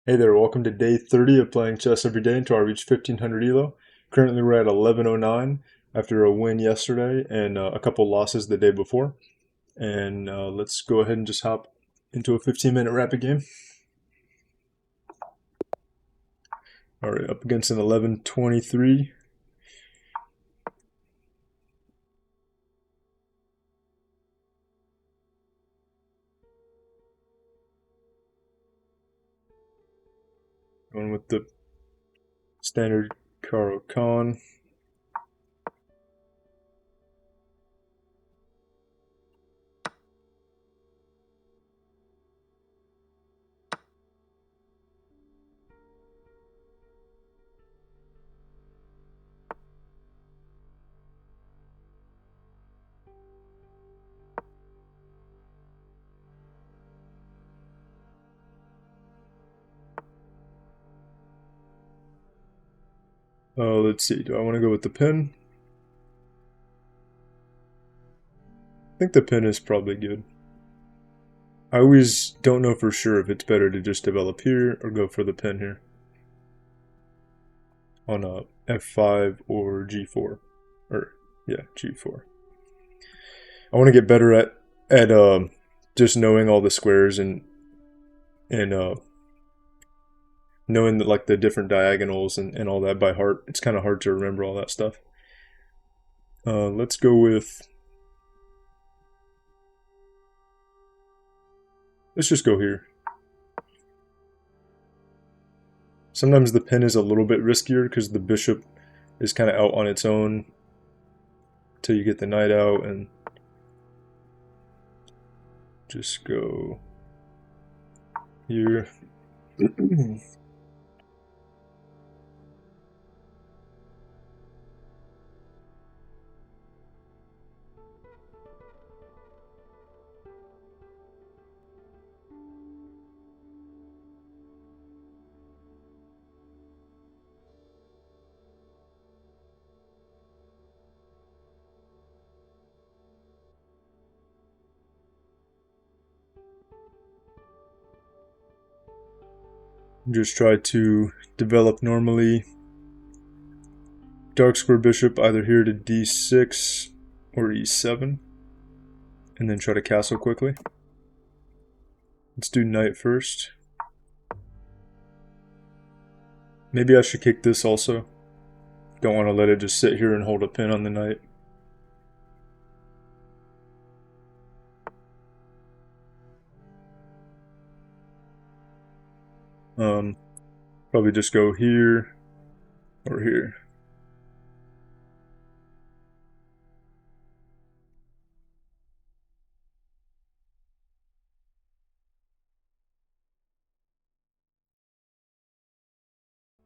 Hey there, welcome to day 30 of playing chess every day until I reach 1500 Elo. Currently we're at 1109 after a win yesterday and a couple losses the day before. And let's go ahead and just hop into a 15-minute rapid game. Alright, up against an 1123. Going with the standard Caro Kann. Let's see, do I want to go with the pin? I think the pin is probably good. I always don't know for sure if it's better to just develop here or go for the pin here on a f5 or g4. Or, yeah, g4. I want to get better at just knowing all the squares and knowing that, like, the different diagonals and all that by heart. It's kind of hard to remember all that stuff. Let's go with. Let's just go here. Sometimes the pin is a little bit riskier because the bishop is kind of out on its own till you get the knight out, and just go here. Just try to develop normally. Dark square bishop either here to d6 or e7, and then try to castle quickly. Let's do knight first. Maybe I should kick this also. Don't want to let it just sit here and hold a pin on the knight. Probably just go here or here.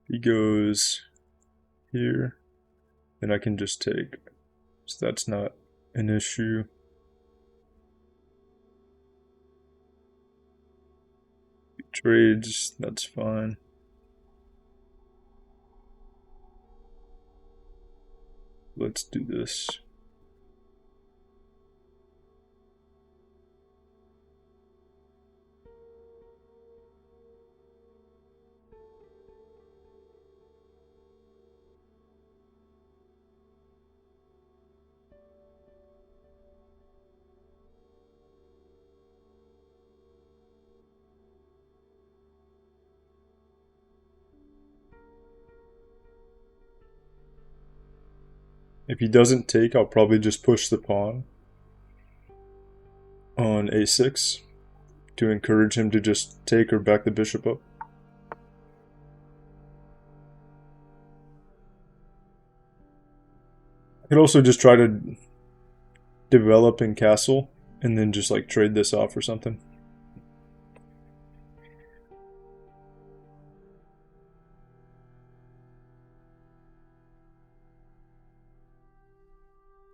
He goes here, and I can just take. So that's not an issue. He trades, that's fine. Let's do this. If he doesn't take, I'll probably just push the pawn on a6 to encourage him to just take or back the bishop up. I could also just try to develop in castle and then just like trade this off or something.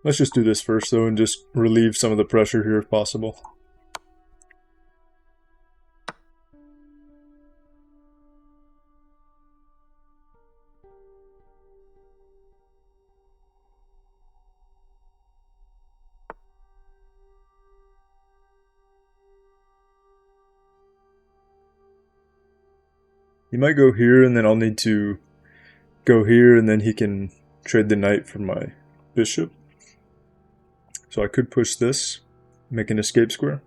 Let's just do this first though and just relieve some of the pressure here if possible. He might go here, and then I'll need to go here, and then he can trade the knight for my bishop. So I could push this, make an escape square.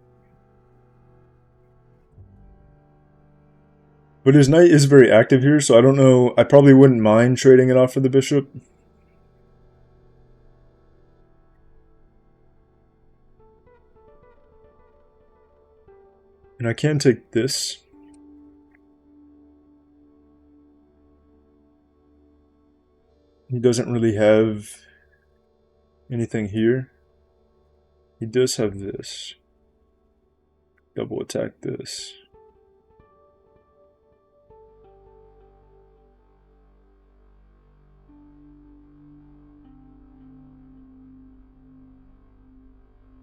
But his knight is very active here, so I don't know. I probably wouldn't mind trading it off for the bishop. And I can take this. He doesn't really have anything here. He does have this. Double attack this.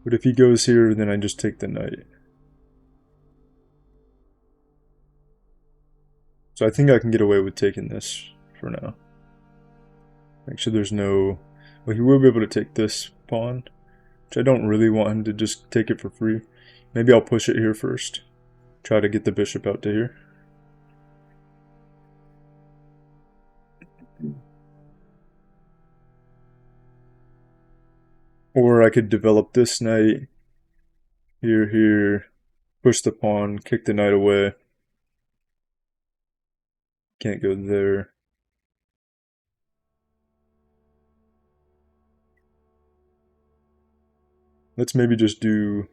But if he goes here, then I just take the knight. So I think I can get away with taking this for now. Make sure there's no... Well, he will be able to take this pawn, which I don't really want him to just take it for free. Maybe I'll push it here first. Try to get the bishop out to here. Or I could develop this knight here, push the pawn, kick the knight away. Can't go there. Let's maybe just do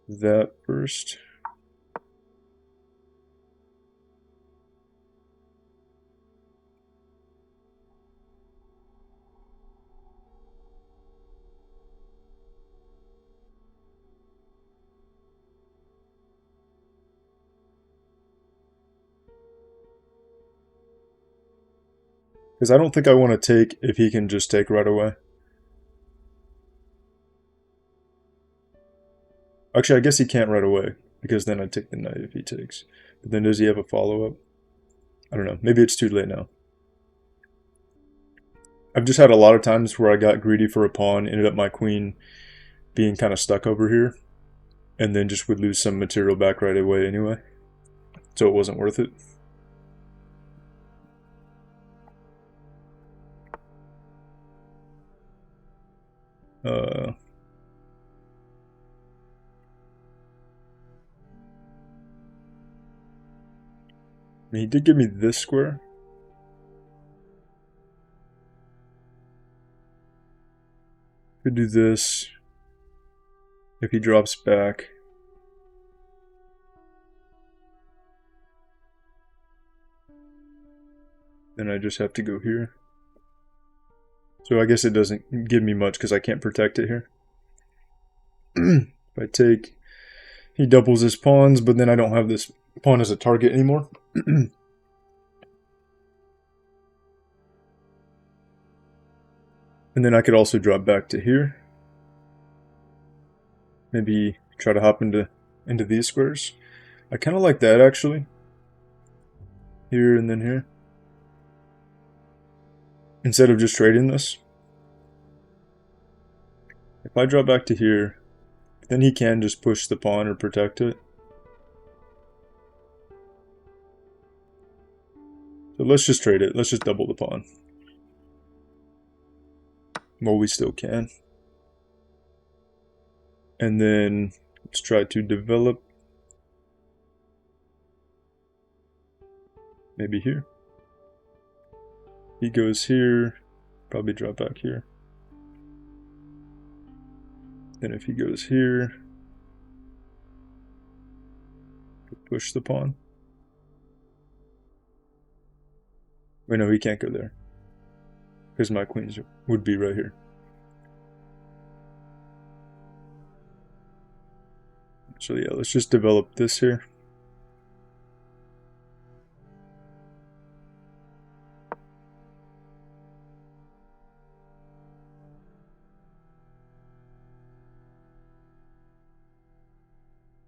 that first. Because I don't think I want to take if he can just take right away. Actually, I guess he can't right away, because then I'd take the knight if he takes. But then does he have a follow-up? I don't know. Maybe it's too late now. I've just had a lot of times where I got greedy for a pawn, ended up my queen being kind of stuck over here, and then just would lose some material back right away anyway. So it wasn't worth it. I mean, he did give me this square. Could do this. If he drops back. Then I just have to go here. So I guess it doesn't give me much because I can't protect it here. If I take, he doubles his pawns, but then I don't have this pawn as a target anymore. And then I could also drop back to here. Maybe try to hop into these squares. I kind of like that actually. Here and then here. Instead of just trading this. If I drop back to here, then he can just push the pawn or protect it. So let's just trade it. Let's just double the pawn. Well, we still can. And then let's try to develop. Maybe here. He goes here. Probably drop back here. Then if he goes here, push the pawn. Wait, no, he can't go there. Because my queens would be right here. So yeah, let's just develop this here.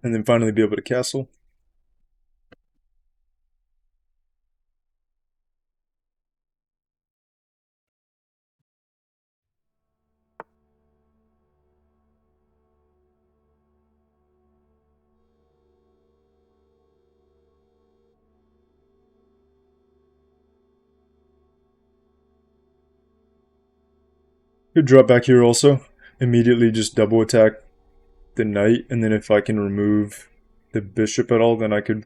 And then finally be able to castle. Could drop back here also. Immediately just double attack the knight, and then if I can remove the bishop at all, then I could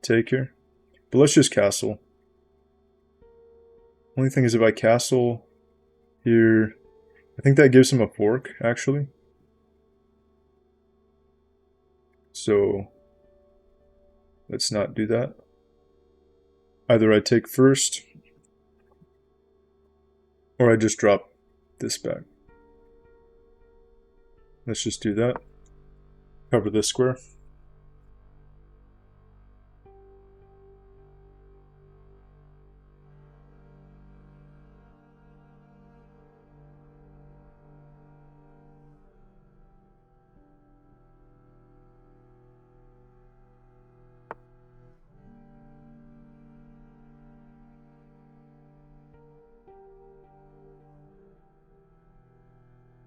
take here. But let's just castle. Only thing is if I castle here, I think that gives him a fork, actually. So let's not do that. Either I take first, or I just drop this back. Let's just do that. Cover this square.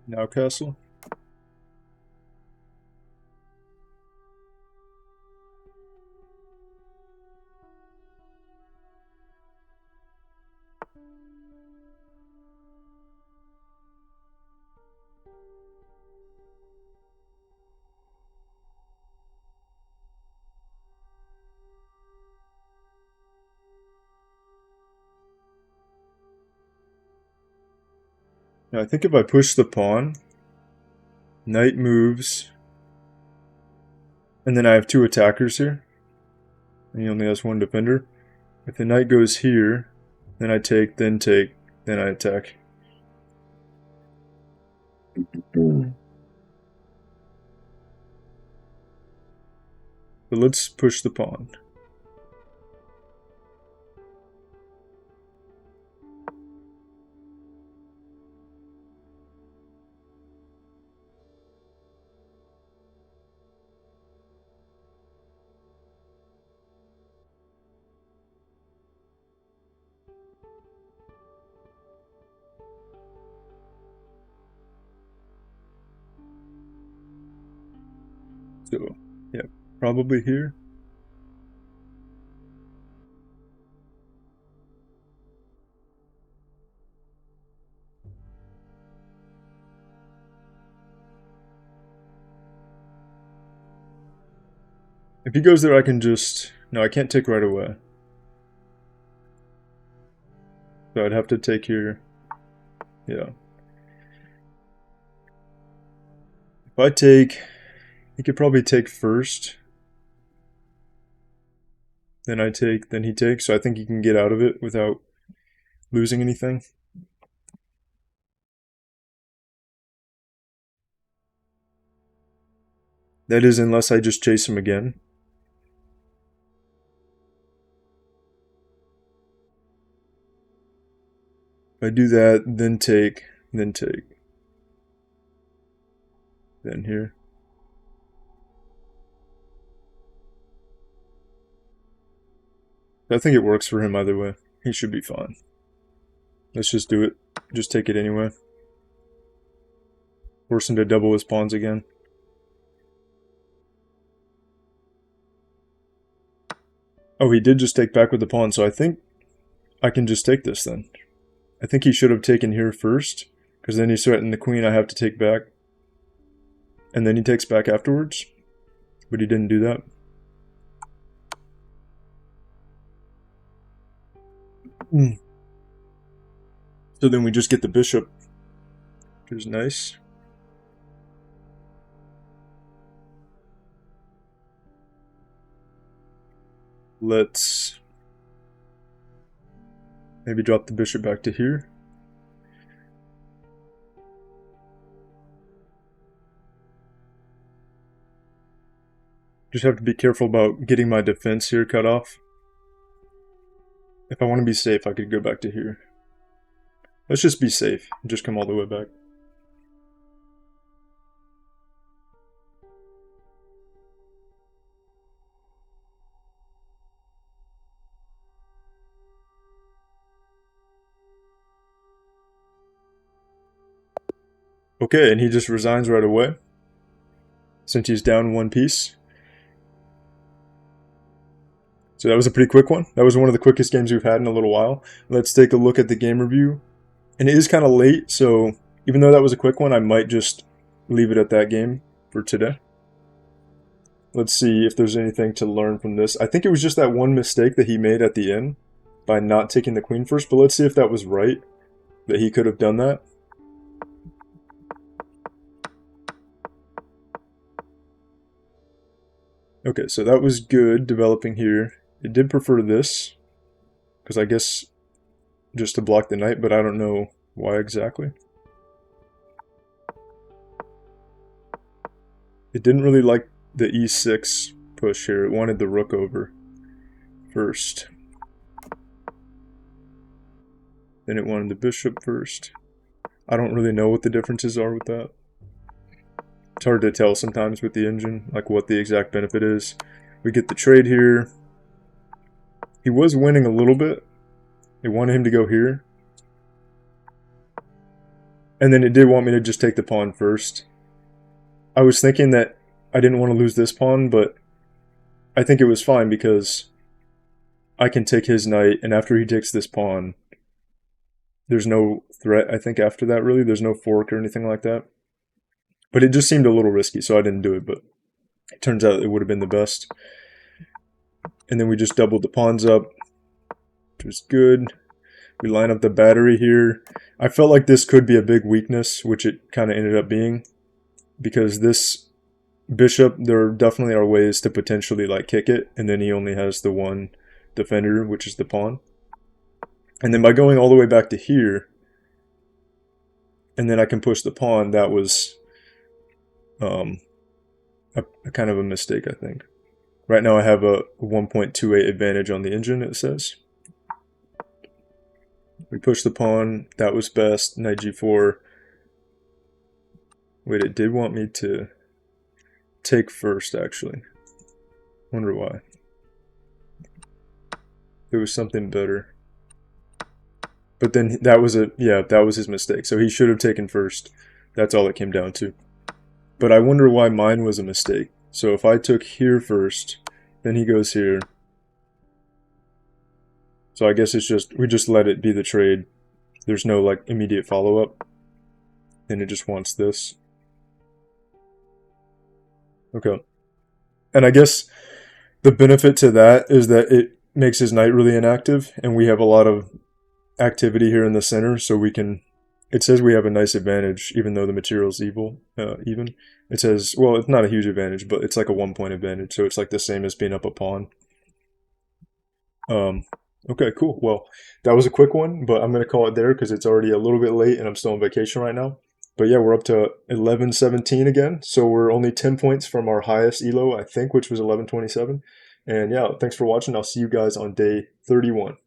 Now castle. Now I think if I push the pawn, knight moves, and then I have two attackers here, and he only has one defender. If the knight goes here, then I take, then I attack. But let's push the pawn. So, yeah, probably here. If he goes there, I can just... No, I can't take right away. So I'd have to take here. Yeah. If I take... He could probably take first. Then I take, then he takes. So I think he can get out of it without losing anything. That is, unless I just chase him again. If I do that, then take, then take. Then here. I think it works for him either way. He should be fine. Let's just do it. Just take it anyway. Force him to double his pawns again. Oh, he did just take back with the pawn, so I think I can just take this then. I think he should have taken here first, because then he's threatening the queen I have to take back. And then he takes back afterwards. But he didn't do that. So then we just get the bishop, which is nice. Let's maybe drop the bishop back to here. Just have to be careful about getting my defense here cut off. If I want to be safe, I could go back to here. Let's just be safe and just come all the way back. Okay, and he just resigns right away, since he's down one piece. So that was a pretty quick one. That was one of the quickest games we've had in a little while. Let's take a look at the game review. And it is kind of late, so even though that was a quick one, I might just leave it at that game for today. Let's see if there's anything to learn from this. I think it was just that one mistake that he made at the end by not taking the queen first, but let's see if that was right, that he could have done that. Okay, so that was good developing here. It did prefer this, because I guess just to block the knight, but I don't know why exactly. It didn't really like the e6 push here. It wanted the rook over first. Then it wanted the bishop first. I don't really know what the differences are with that. It's hard to tell sometimes with the engine, like what the exact benefit is. We get the trade here. He was winning a little bit. It wanted him to go here. And then it did want me to just take the pawn first. I was thinking that I didn't want to lose this pawn, but I think it was fine because I can take his knight, and after he takes this pawn, there's no threat, I think, after that, really. There's no fork or anything like that. But it just seemed a little risky, so I didn't do it, but it turns out it would have been the best. And then we just doubled the pawns up, which was good. We line up the battery here. I felt like this could be a big weakness, which it kind of ended up being, because this bishop, there definitely are ways to potentially like kick it, and then he only has the one defender, which is the pawn. And then by going all the way back to here, and then I can push the pawn, that was a kind of a mistake, I think. Right now I have a 1.28 advantage on the engine, it says. We push the pawn, that was best, knight g4. Wait, it did want me to take first, actually. Wonder why. There was something better. But then that was that was his mistake. So he should have taken first. That's all it came down to. But I wonder why mine was a mistake. So if I took here first, then he goes here. So I guess it's just, we just let it be the trade. There's no like immediate follow-up. And it just wants this. Okay. And I guess the benefit to that is that it makes his knight really inactive, and we have a lot of activity here in the center, so we can, it says we have a nice advantage, even though the material's even. It says, well, it's not a huge advantage, but it's like a 1-point advantage, so it's like the same as being up a pawn. Okay, cool. Well, that was a quick one, but I'm going to call it there because it's already a little bit late and I'm still on vacation right now. But yeah, we're up to 1117 again, so we're only 10 points from our highest elo, I think, which was 1127. And yeah, thanks for watching. I'll see you guys on day 31.